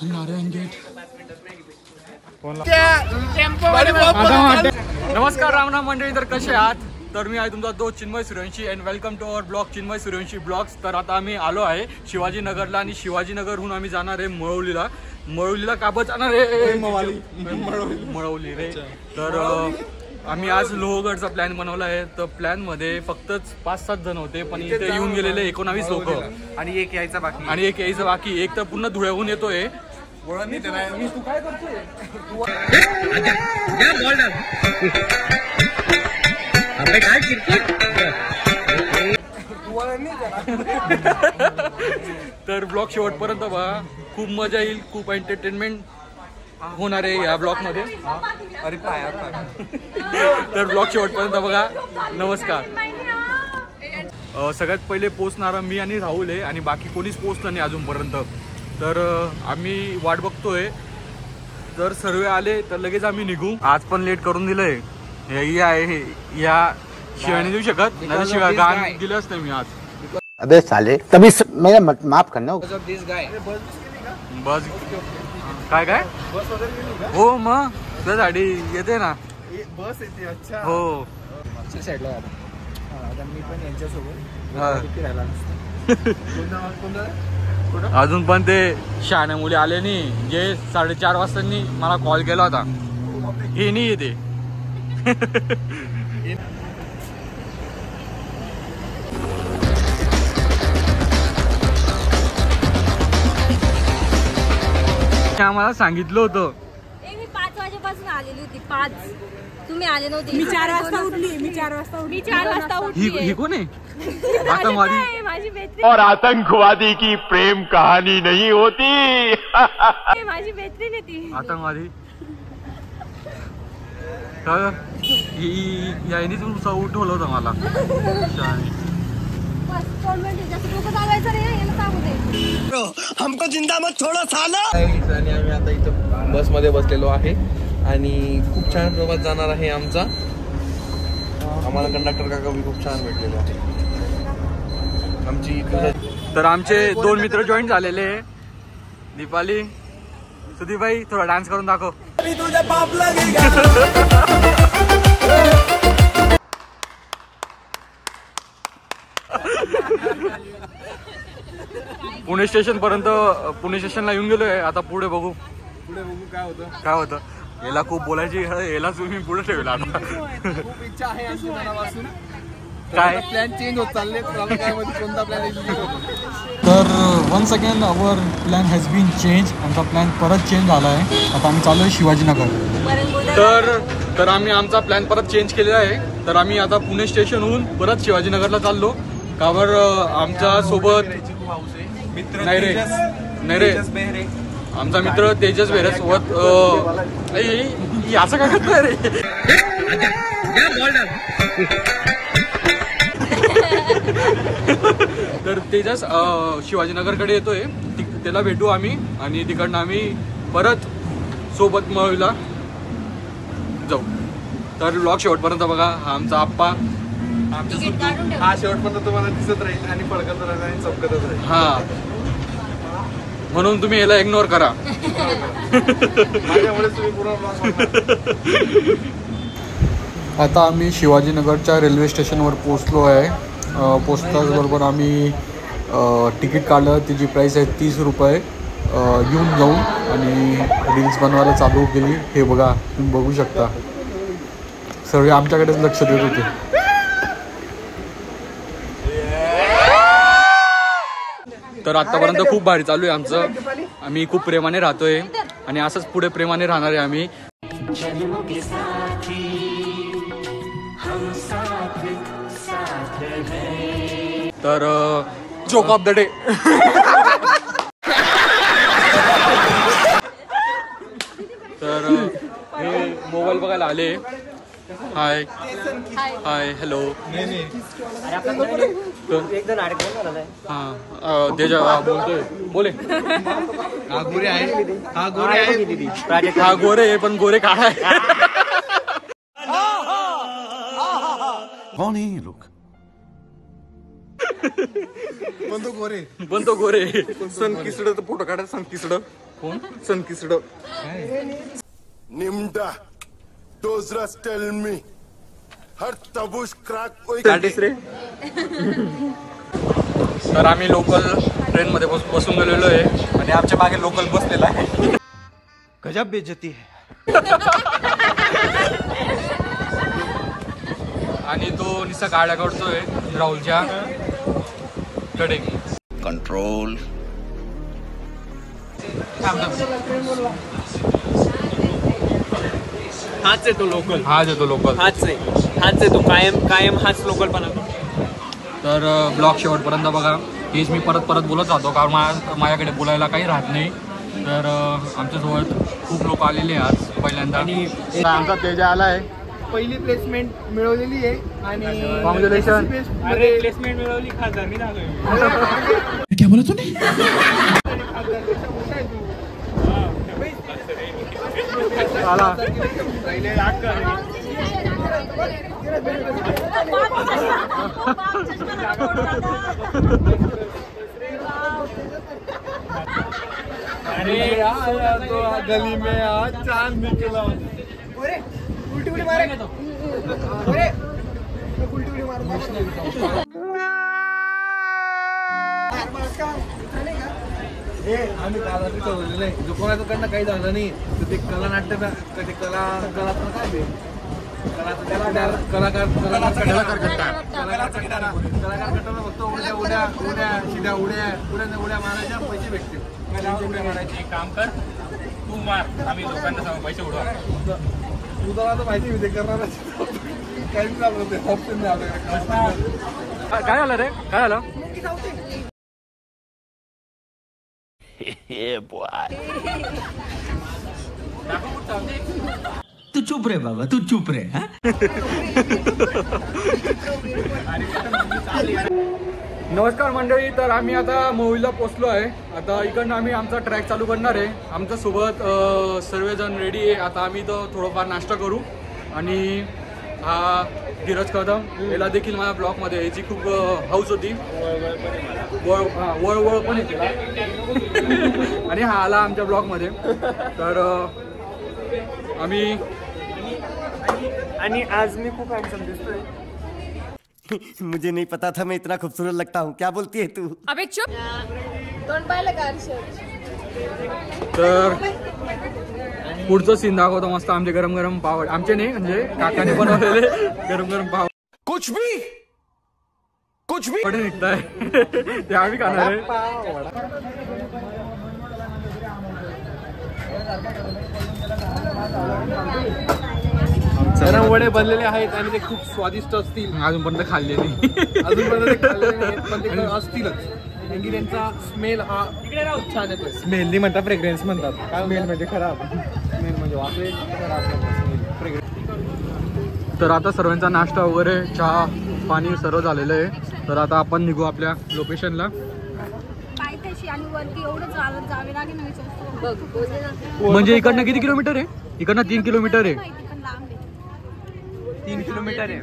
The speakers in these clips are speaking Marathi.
नारायण गेट। नमस्कार रामनाम मंडळी, तर कसे आहात? तर मी आहे तुमचा दोस्त Chinmay Suryavanshi and welcome to our blog Chinmay Suryavanshi blogs. तर आता आम्ही आलो आहे शिवाजीनगरला आणि शिवाजीनगरहून आम्ही जाणार आहे मळवलीला। मळवलीला का जाणार आहे? मळवली रे। तर आम्ही आज लोहगडचा प्लॅन बनवला आहे। तर प्लॅन मध्ये फक्तच 5-7 जण होते, पण इथे येऊन गेलेले 19 लोक आणि एक यायचा बाकी एक तर पूर्ण धुळ्याहून येतोय। तू काय करतोय? तर ब्लॉग शेवटपर्यंत बघा, खूप मजा येईल, खूप एंटरटेनमेंट होणार आहे या ब्लॉग मध्ये। तर ब्लॉग शेवटपर्यंत बघा। नमस्कार। सगळ्यात पहिले पोचणारा मी आणि राहुल आहे आणि बाकी कोणीच पोचलं नाही अजूनपर्यंत। तर आम्ही वाट बघतोय, जर सर्व आले तर लगेच आम्ही निघू। आज पण लेट करून दिलंय, या शिवाय देऊ शकत नाही, शिवाय गाण दिलंच नाही मी आज। अबे साले तभी मेरा माफ करना। बस काय हो मग त्यासाठी येते ना बस येते। अच्छा हो, साईडला मी पण यांच्यासोबत अजून पण ते शहाण्या मुली आले नाही, जे 4:30 वाजता मला कॉल केला होता, हे नाही येते। आम्हाला सांगितलं होतं, मी 5 वाजेपासून आलेली होती। 5 तुम्ही आले नव्हते। मी 4 वाजता उठली। मी 4 वाजता उठली। ही कोण आहे? आतंकवादी। माझी मैत्रीण। और आतंकवादी की प्रेम कहानी नहीं होती। माझी मैत्रीण आहे ती। आतंकवादी याने तुमचा उठवलं होतं मला। हमको जिंदा मत छोड़ो सालो। आणि आम्ही आता इथं बस मध्ये बसलेलो आहे आणि खूप छान प्रवास जाणार आहे आमचा। आम्हाला कंडक्टर काका खूप छान भेटलेले आहे आमची। तर आमचे 2 मित्र जॉईन झालेले, दीपाली, सुदीप भाई, थोडा डान्स करून दाखव। पुणे स्टेशनला येऊन गेलोय। आता पुढे बघू काय होतं। याला खूप बोलायची, याला तुम्ही पुढे ठेवला आता। खूप इच्छा आहे आमची मनापासून। काय प्लॅन चेंज होत चालले, कोणता प्लॅन एक्झिक्यूट होतो। तर once again our plan has been change. आमचा प्लॅन परत चेंज झाला आहे। आता आम्ही चालू आहे शिवाजीनगर। तर आम्ही आमचा प्लॅन परत चेंज केलेला आहे। तर आम्ही आता पुणे स्टेशनहून परत शिवाजीनगरला चाललो। का बरं? आमच्या सोबत नाही रे, आमचा मित्र तेजस बेहरे सोबत असं काय करतोय रे? तर तेजस शिवाजीनगरकडे येतोय, त्याला भेटू आम्ही आणि तिकडनं आम्ही परत सोबत मळवलीला जाऊ। तर ब्लॉग शेवटपर्यंत बघा। हा आमचा आप्पा, हा शेवटपर्यंत तुम्हाला दिसत राहील आणि फडकत राहील आणि चमकतच राहील। हा, म्हणून तुम्ही याला इग्नोर करा। आता आम्ही शिवाजीनगरच्या रेल्वे स्टेशनवर पोचलो आहे। पोचल्याबरोबर आम्ही तिकीट काढलं, तिची प्राईस आहे 30 रुपये। येऊन जाऊन आणि रील्स बनवायला चालू केली। हे बघा, तुम्ही बघू शकता, सर्व आमच्याकडेच लक्ष देत होते। तर आतापर्यंत खूप भारी चालू आहे आमचं। आम्ही खूप प्रेमाने राहतोय आणि असंच पुढे प्रेमाने राहणार आहे आम्ही। तर जोक ऑफ द डे. तर हे मोबाईल बघायला आले. हाय हाय हॅलो. हां तेजा बोलतोय बोले. हा गोरे आहे, हा गोरे आहे, हा गोरे आहे पण गोरे काळा आहे. कौन है ये लोग? बनतो गोरे. सन किसड फोटो काढा. सन किसड कोण? सन किसड. Nimda, those rats tell me, her tabush crack. काढलीस रे. तर आम्ही लोकल ट्रेन मध्ये बसून गेलेलो आहे आणि आमच्या मागे लोकल बसलेला आहे. गजब बेइज्जती है. आणि तो निसा गाड्या काढतोय राहुलच्या कडे. Control. हाच आहे तो लोकल. हाच येतो लोकल. हाच आहे तो कायम हाच लोकल पण. तर ब्लॉग शेवटपर्यंत बघा. हेच मी परत बोलत राहतो कारण माझ्याकडे बोलायला काही राहत नाही. तर आमच्यासोबत खूप लोक आलेले आज पहिल्यांदा. आणि आमचा तेजा आला आहे. पहिली प्लेसमेंट मिळवलेली आहे आणि कॉंग्रॅच्युलेशन. प्लेसमेंट मिळवली खासदार मी क्या बोला तूने? आला. गली में आज चांद निकला. उलटी उडी मारे. आम्ही कालावधी ठरवलेलं आहे. जो कोणाकडनं काही झालं नाही तर ते कला नाट्य कधी कलाकार करताना फक्त उड्या मारायच्या पैसे भेटतील. एक काम कर तू मार आम्ही लोकांना सांगू पैसे उडवा. तुला तर माहिती होते करणार काही चालू होते. ऑप्शन नाही आपल्याकडे. काय झालं रे? काय झालं? Yeah, boy. तू चुप रे बाबा, तू चुप रे. नमस्कार मंडळी. तर आम्ही आता मोहईला पोचलो आहे. आता इकडनं आम्ही आमचा ट्रॅक चालू करणार आहे. आमच्या सोबत सर्वजण रेडी आहे. आता आम्ही तर थोडंफार नाश्ता करू. आणि हा धीरज कदम याला देखील माझ्या ब्लॉगमध्ये याची खूप हौस होती. वळ पण येते आणि हा आला आमच्या ब्लॉगमध्ये. तर आम्ही आणि आज मी खूप हँडसम दिसतोय. मुझे नहीं पता था मैं इतना खूबसूरत लगता हूँ. क्या बोलती है तू? अबे चुप. तोंड पाहिलं का अर्षद? तर पुढचं सीन दाखवतो मस्त. आमचे गरम गरम पाव. आमचे नाही म्हणजे काकाने बनवलेले गरम गरम पाव. कुछ भी पडे निघताय ते आम्ही खाणार आहे. गरम वडे बनलेले आहेत आणि ते खूप स्वादिष्ट असतील. अजूनपर्यंत खाल्ले नाही. अजूनपर्यंत ते खाल्लेले नाहीत पण ते असतीलच. इंग्रेडियंटचा स्मेल हा खूप छान येतो. स्मेल नाही म्हणतात, फ्रेग्रन्स म्हणतात. स्मेल म्हणजे खराब. स्मेल म्हणजे वाचले खराब. तर आता सर्वांचा नाश्ता वगैरे चहा पाणी सर्व झालेलं आहे. तर आता आपण निघू आपल्या लोकेशनला. पायथ्याशी आणि वरती एवढं चालत जावे लागेल ना विचारतो. म्हणजे इकडनं किती किलोमीटर आहे? इकडनं 3 किलोमीटर आहे. 3 किलोमीटर आहे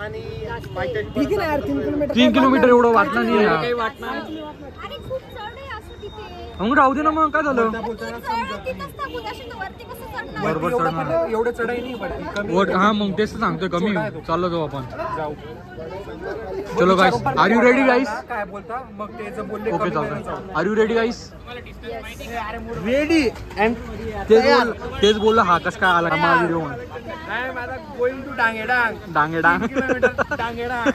आणि 3 किलोमीटर एवढं वाटलं नाही. काही वाटणार. अरे खूप चढ आहे असं तिथे. मग राहू दे ना. मग काय झालं? बरोबर एवढं चढाई नाही. हा मग तेच सांगतोय कमी चाललो जाऊ आपण. चलो guys. Are you ready guys? काय बोलता मग ते बोलले. ओके चालतंय. Are you ready guys? Ready. तेच बोलला. हा कस काय आला माझा व्हिडिओ? माझा गोइंग टू डांगेडांग. डांगेडांग किलोमीटर डांगेडांग.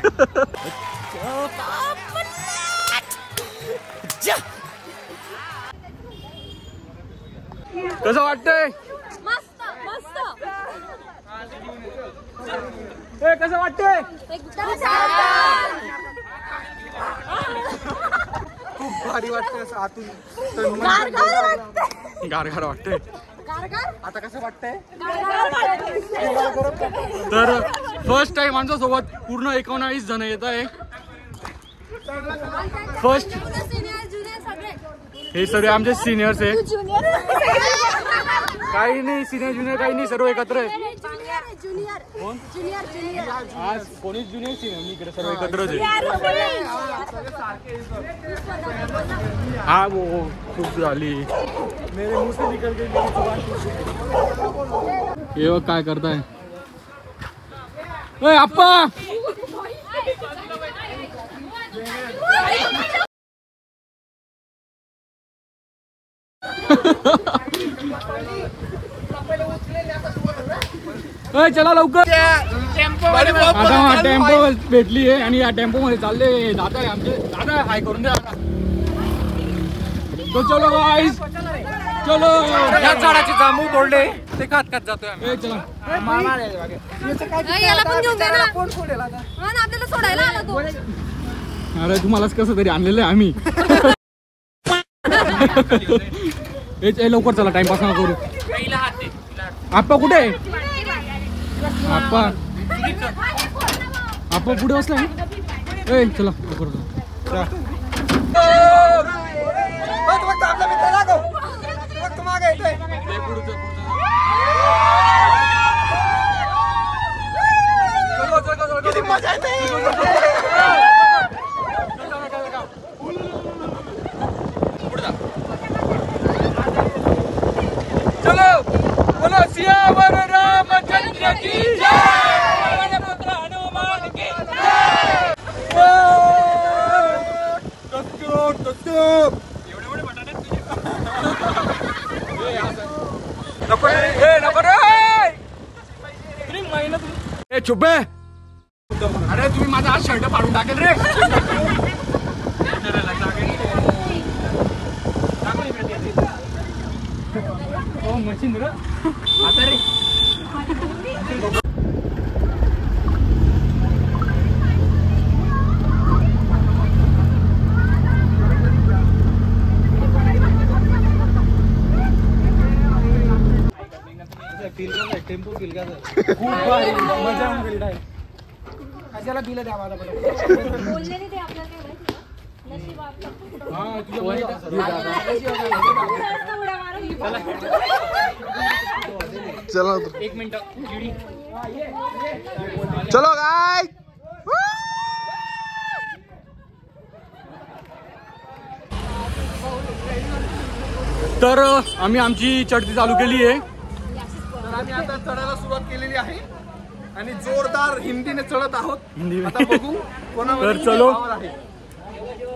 कसं वाटतंय? मस्त मस्त. कसं वाटतंय? खूप भारी वाटतंय असं आतून. गारगार वाटतंय. आता कसं वाटतंय? तर फर्स्ट टाइम आमच्या सोबत पूर्ण 19 जण येत आहे. फर्स्ट हे सगळे आमचे सिनियर्स आहे. काही नाही सिनियर ज्युनियर काही नाही, सर्व एकत्र आहे. आज कोणीच ज्युनियर सिनियर मी इकडे सर्व एकत्रच आहे. हा वो खूप झाली. हे बघ काय करताय. ओय आप्पा चला लवकर. आता टेम्पो भेटली आहे आणि या टेम्पो मध्ये चालले दादा आहे आमचे. दादा हाय करून द्या. तो चलो गाईस चलो. या झाडाचे जांभूळ तोडले ते खात खात जातोय आम्ही. चला याला पण घेऊन दे ना. आपल्याला सोडायला आला तो. अरे तुम्हालाच कसं तरी आणलेलं आहे आम्ही. लवकर चला टाइमपास नका करू. आप्पा कुठे आहे? आप्पा आप्पा पुढे बसलाय. चला लवकर चलो बोलो सियावर रामचंद्र की जय. पुत्र हनुमान की जय. चुप आहे. अरे तुम्ही माझा आज शर्ट फाडून टाकेल रे. मशीन रे आता रे. टेम्पो बिल का खूप भारी मजा येऊन गेली. कशाला बिल द्या मला बोलले नाही ते आपल्याला काय माहिती. चलो एक मिनिट. चलो गाय. तर आम्ही आमची चढती चालू केली आहे. तर आम्ही आता चढायला सुरुवात केलेली आहे आणि जोरदार हिंदीने चढत आहोत. आता बघू कोणावर. तर चलो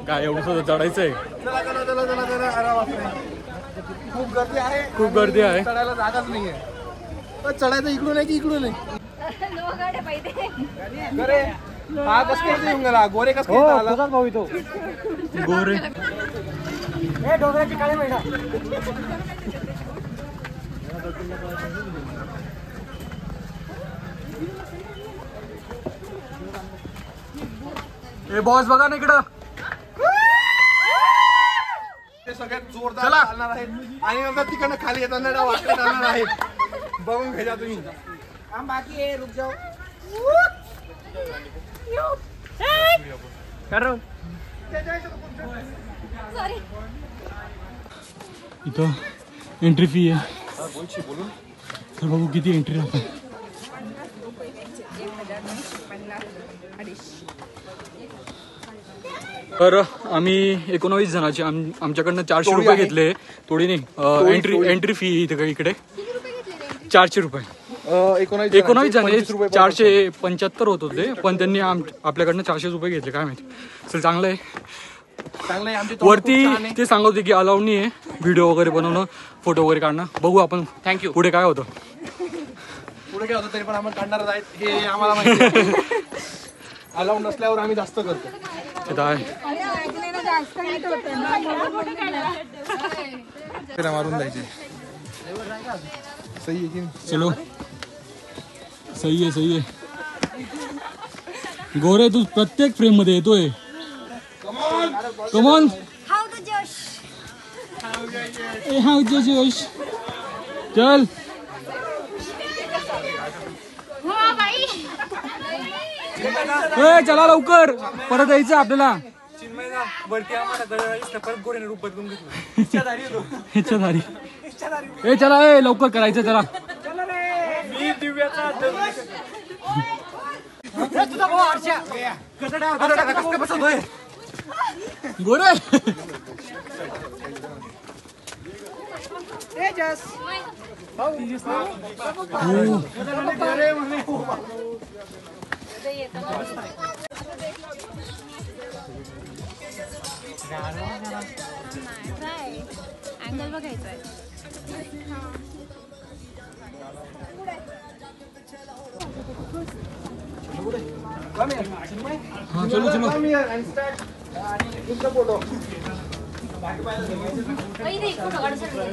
काय एवढं सुद्धा चढायचं आहे. चला चला चला चला चला. आरामात नाही. खूप गर्दी आहे. खूप गर्दी आहे. चढायला जागाच नाहीये. चढायचं इकडून आहे की इकडून आहे. हा कस काय येऊन गेला. गोरे कस काय आला. भाऊ तो गोरे डोंगराची काळी महिना. ए बॉस बघा ना इकडं. ते सगळ्यात जोरदार चालणार आहेत आणि नंतर तिकडनं खाली येताना वाकडे चालणार आहेत. बघून घ्या तुम्ही. बाकी आहे रुक जाओ. इथं एंट्री फी आहे. तर बघू किती एंट्री राहते. तर आम्ही 19 जणांचे आमच्याकडनं 400 रुपये घेतले. थोडी नाही एंट्री फी इकडे 400 रुपये. 19 जण 475 होत होते पण त्यांनी आपल्याकडनं 400 रुपये घेतले. काय माहिती. चल चांगलं आहे. वरती ते सांगत होते की अलाउड नाही आहे व्हिडिओ वगैरे बनवणं, फोटो वगैरे काढणं. बघू आपण थँक्यू पुढे काय होतं. पुढे काय होतं तरी पण आम्हाला काढणारच आहेत हे आम्हाला माहिती. अलाउड नसल्यावर आम्ही जास्त करतो. मारून जायचे. सही आहे की चलो सही आहे. गोरे तू प्रत्येक फ्रेम मध्ये येतोय. कमॉन हाऊ द जोश. हाऊ द जोश. चल चला लवकर परत यायचं आपल्याला. ए चला ए लवकर करायचं चला. गोरे अँगल बघायचा आहे. हाँ चलो चलो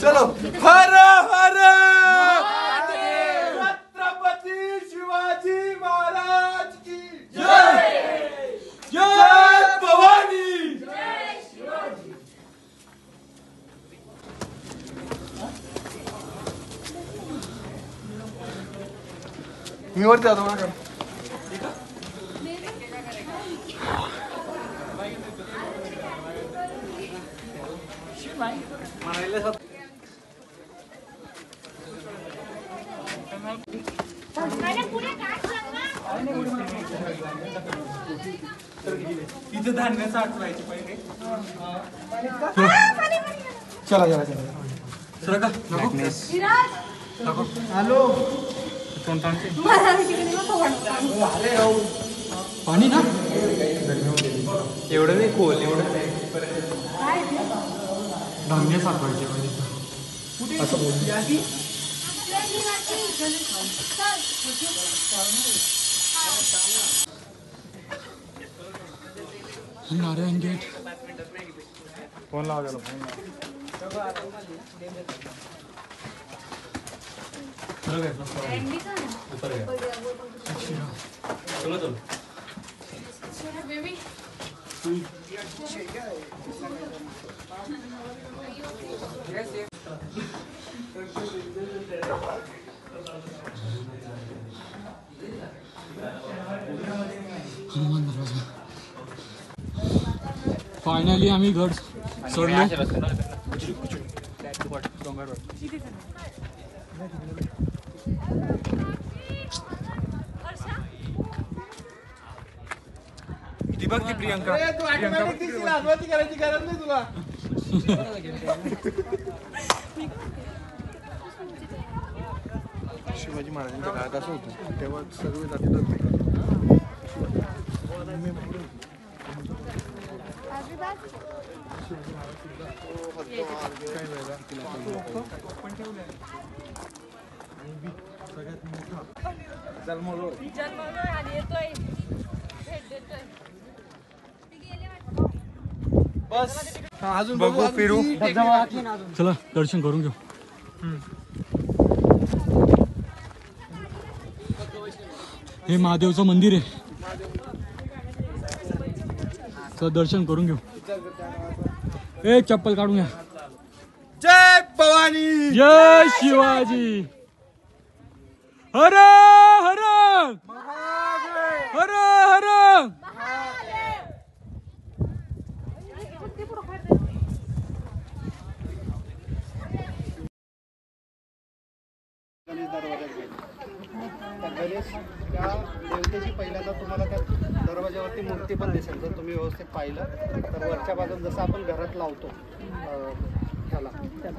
चलो. हर हर छत्रपती शिवाजी महाराज की जय. जय भवानी. मी वरती आलो बघा. इथं धान्य साठवायचे पहिले. चला चला चला. सर का नको हॅलो. पाणी ना एवढं नाही खोल. एवढं धान्य साठवायचे पहिले. असं बोल. नारायण गेट. फोन लावा त्याला. चलो चलो हनुमान दरवाजा. फायनली आम्ही गड चढलो. ती बघ ती प्रियंका. करायची गरज नाही तुला. शिवाजी महाराजांच्या काळात असं होतं तेव्हा सर्व जाती बस अजून बघू फिरू. चला दर्शन करून घेऊ. हे महादेवचं मंदिर आहे. तर दर्शन करून घेऊ. ए चप्पल काढून घ्या. जय भवानी. जय शिवाजी. हर हर हर हर. गणेश त्या देवतेची पहिल्यांदा तुम्हाला त्या दरवाजावरती मूर्ती पण दिसेल. जर तुम्ही व्यवस्थित पाहिलं तर वरच्या बाजूला जसं आपण घरात लावतो ह्याला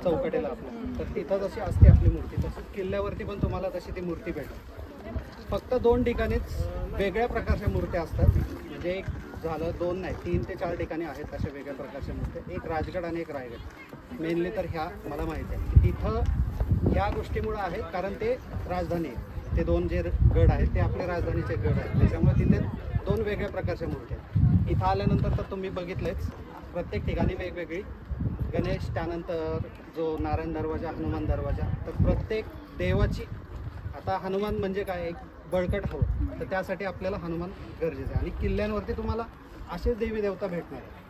चौकटीला आपल्या, तर तिथं जशी असते आपली मूर्ती तसं किल्ल्यावरती पण तुम्हाला तशी ती मूर्ती भेटेल. फक्त 2 ठिकाणीच वेगळ्या प्रकारच्या मूर्त्या असतात. म्हणजे एक झालं 2 नाही 3 ते 4 ठिकाणी आहेत अशा वेगळ्या प्रकारच्या मूर्त्या. एक राजगड आणि एक रायगड. मेनली तर ह्या मला माहिती आहे की तिथं ह्या गोष्टीमुळं आहेत कारण ते राजधानी आहे. ते 2 जे गड आहेत ते आपल्या राजधानीचे गड आहेत. त्याच्यामुळे तिथे 2 वेगळ्या प्रकारच्या मूर्त्या आहेत. इथं आल्यानंतर तर तुम्ही बघितलेच प्रत्येक ठिकाणी वेगवेगळी गणेश, त्यानंतर जो नारायण दरवाजा, हनुमान दरवाजा. तर प्रत्येक देवाची, आता हनुमान म्हणजे काय, एक बळकट हवं तर त्यासाठी आपल्याला हनुमान गरजेचं आहे. आणि किल्ल्यांवरती तुम्हाला असेच देवी देवता भेटणार आहे.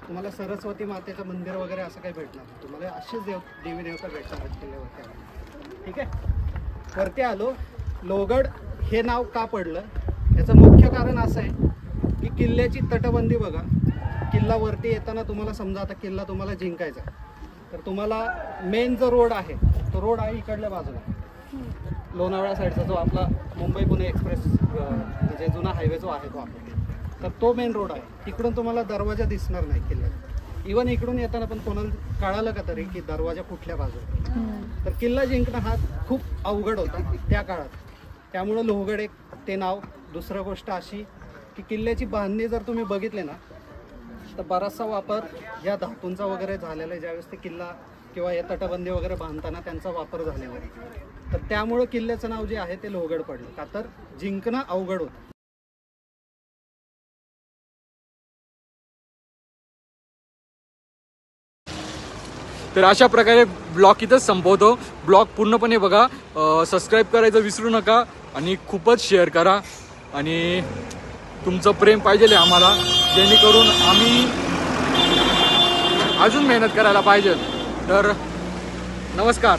तुम्हाला सरस्वती मातेचं मंदिर वगैरे असं काही भेटणार नाही. तुम्हाला असेच देवी देवता भेटणार आहेत किल्ल्यावरती. ठीक आहे. वरती आलो. लोहगड हे नाव का पडलं याचं मुख्य कारण असं आहे की किल्ल्याची तटबंदी बघा. किल्ला वरती येताना तुम्हाला समजा आता किल्ला तुम्हाला जिंकायचा आहे तर तुम्हाला मेन जो रोड आहे तो रोड आहे इकडल्या बाजूला लोणावळा साईडचा जो आपला मुंबई पुणे एक्सप्रेस म्हणजे जुना हायवे जो आहे तो आपला तर तो मेन रोड आहे. तिकडून तुम्हाला दरवाजा दिसणार नाही किल्ल्यात. इवन इकडून येताना पण कोणाला कळालं का तरी की दरवाजा कुठल्या बाजूला. तर किल्ला जिंकणं हा खूप अवघड होता त्या काळात. त्यामुळं लोहगड एक ते नाव. दुसरं गोष्ट अशी की किल्ल्याची बांधणी जर तुम्ही बघितले ना तर बराचसा वापर या धातूंचा वगैरे झालेला आहे. ज्यावेळेस ते किल्ला किंवा हे तटबंदी वगैरे बांधताना त्यांचा वापर झालेला आहे. तर त्यामुळं किल्ल्याचं नाव जे आहे ते लोहगड पडलं. का तर जिंकणं अवघड होतं. तर अशा प्रकारे ब्लॉग इथंच संपवतो. ब्लॉग पूर्णपणे बघा, सबस्क्राईब करायचं विसरू नका आणि खूपच शेअर करा. आणि तुमचं प्रेम पाहिजे आम्हाला, जेणेकरून आम्ही अजून मेहनत करायला पाहिजे. तर नमस्कार.